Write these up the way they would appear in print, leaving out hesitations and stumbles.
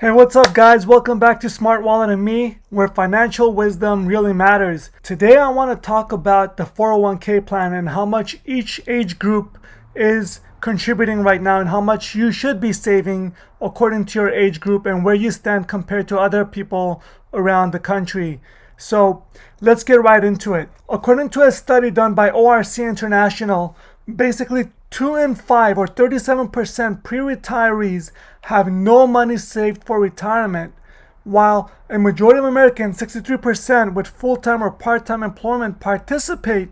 Hey, what's up guys? Welcome back to Smart Wallet and Me, where financial wisdom really matters. Today I want to talk about the 401k plan and how much each age group is contributing right now and how much you should be saving according to your age group and where you stand compared to other people around the country. So let's get right into it. According to a study done by ORC International, basically 2 in 5 or 37% pre-retirees have no money saved for retirement, while a majority of Americans, 63% with full-time or part-time employment, participate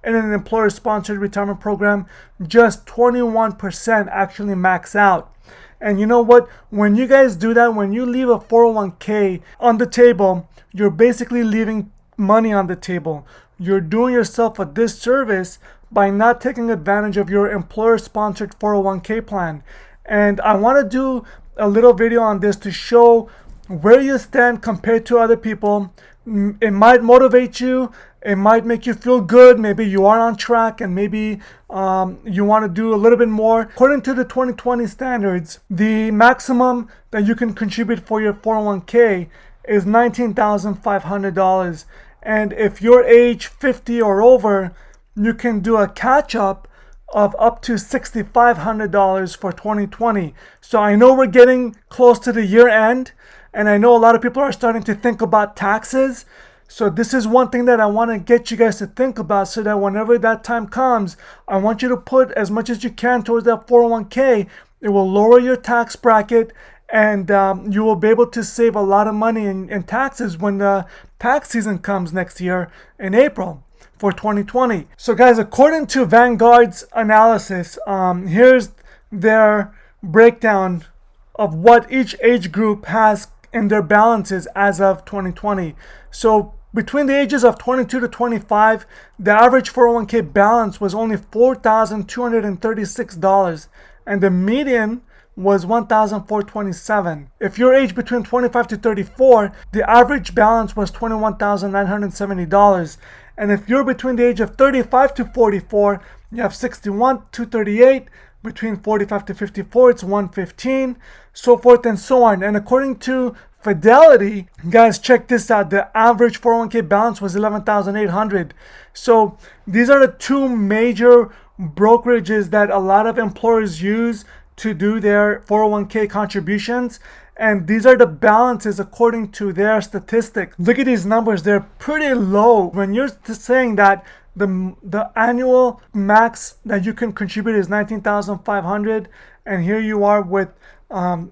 in an employer-sponsored retirement program. Just 21% actually max out. And you know what? When you guys do that, when you leave a 401k on the table, you're basically leaving money on the table. You're doing yourself a disservice by not taking advantage of your employer-sponsored 401k plan. And I want to do a little video on this to show where you stand compared to other people. It might motivate you. It might make you feel good. Maybe you are on track and maybe you want to do a little bit more. According to the 2020 standards, the maximum that you can contribute for your 401k is $19,500. And if you're age 50 or over, you can do a catch-up of up to $6,500 for 2020. So I know we're getting close to the year end, and I know a lot of people are starting to think about taxes. So this is one thing that I want to get you guys to think about, so that whenever that time comes, I want you to put as much as you can towards that 401k. It will lower your tax bracket, and you will be able to save a lot of money in taxes when the tax season comes next year in April for 2020. So guys, according to Vanguard's analysis, here's their breakdown of what each age group has in their balances as of 2020. So between the ages of 22 to 25, the average 401k balance was only $4,236, and the median was $1,427. If you're aged between 25 to 34, the average balance was $21,970. And if you're between the age of 35 to 44, you have 61,238. Between 45 to 54, it's 115, so forth and so on. And according to Fidelity, guys, check this out. The average 401k balance was $11,800. So these are the two major brokerages that a lot of employers use to do their 401k contributions. And these are the balances according to their statistics. Look at these numbers. They're pretty low. When you're saying that the annual max that you can contribute is $19,500, and here you are with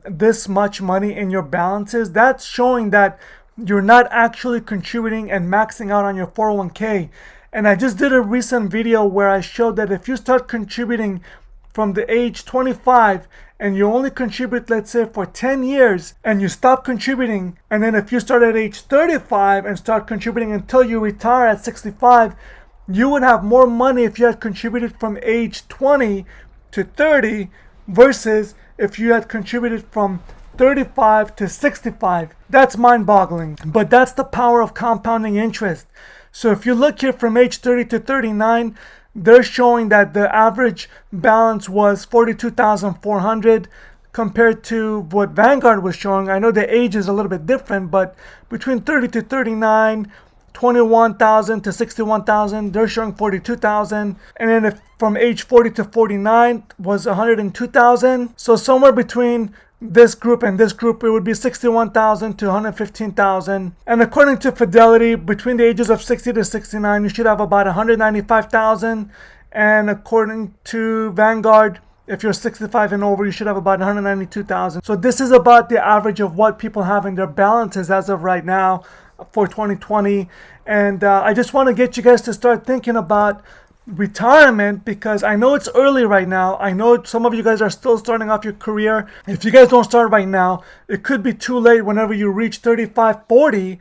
this much money in your balances, that's showing that you're not actually contributing and maxing out on your 401k. And I just did a recent video where I showed that if you start contributing from the age 25 and you only contribute, let's say, for 10 years, and you stop contributing, and then if you start at age 35 and start contributing until you retire at 65, you would have more money if you had contributed from age 20 to 30 versus if you had contributed from 35 to 65. That's mind-boggling, but that's the power of compounding interest. So if you look here from age 30 to 39, they're showing that the average balance was 42,400 compared to what Vanguard was showing. I know the age is a little bit different, but between 30 to 39, 21,000 to 61,000, they're showing 42,000. And then if from age 40 to 49 was 102,000. So somewhere between this group and this group, it would be 61,000 to 115,000. And according to Fidelity, between the ages of 60 to 69, you should have about 195,000. And according to Vanguard, if you're 65 and over, you should have about 192,000. So this is about the average of what people have in their balances as of right now for 2020. And I just want to get you guys to start thinking about retirement, because I know it's early right now. I know some of you guys are still starting off your career. If you guys don't start right now, it could be too late whenever you reach 35, 40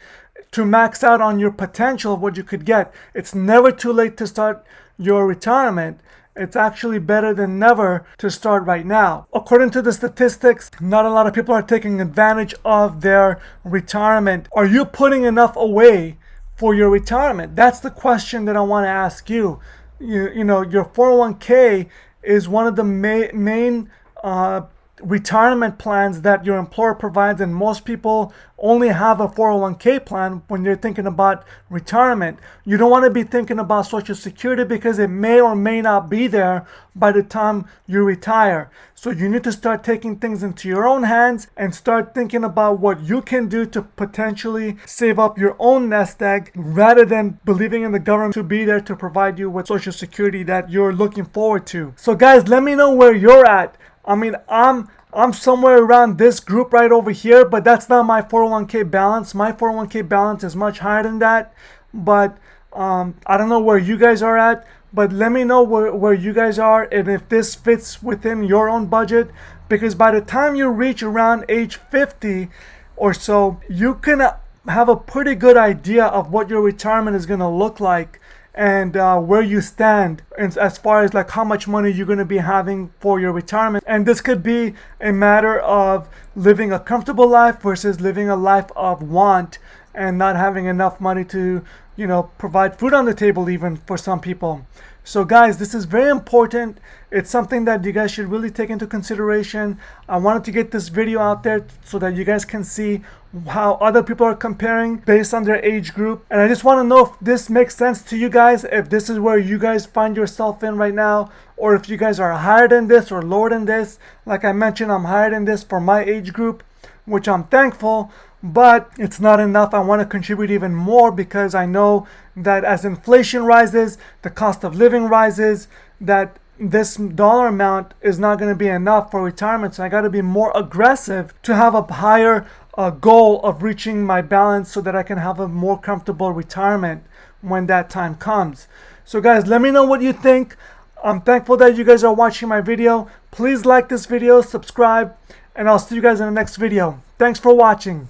to max out on your potential of what you could get. It's never too late to start your retirement. It's actually better than never to start right now. According to the statistics, not a lot of people are taking advantage of their retirement. Are you putting enough away for your retirement? That's the question that I want to ask you. You know, your 401k is one of the main retirement plans that your employer provides, and most people only have a 401k plan when you're thinking about retirement. You don't want to be thinking about Social Security because it may or may not be there by the time you retire. So you need to start taking things into your own hands and start thinking about what you can do to potentially save up your own nest egg, rather than believing in the government to be there to provide you with Social Security that you're looking forward to. So guys, let me know where you're at. I mean, I'm somewhere around this group right over here, but that's not my 401k balance. My 401k balance is much higher than that. But I don't know where you guys are at, but let me know where you guys are and if this fits within your own budget. Because by the time you reach around age 50 or so, you can have a pretty good idea of what your retirement is going to look like, and where you stand as far as like how much money you're going to be having for your retirement. And this could be a matter of living a comfortable life versus living a life of want and not having enough money to, you know, provide food on the table even for some people. So guys, this is very important. It's something that you guys should really take into consideration. I wanted to get this video out there so that you guys can see how other people are comparing based on their age group. And I just want to know if this makes sense to you guys, if this is where you guys find yourself in right now, or if you guys are higher than this or lower than this. Like I mentioned, I'm higher than this for my age group, which I'm thankful, but it's not enough. I want to contribute even more because I know that as inflation rises, the cost of living rises, that this dollar amount is not going to be enough for retirement. So I got to be more aggressive to have a higher goal of reaching my balance so that I can have a more comfortable retirement when that time comes. So guys, let me know what you think. I'm thankful that you guys are watching my video. Please like this video, subscribe, and I'll see you guys in the next video. Thanks for watching.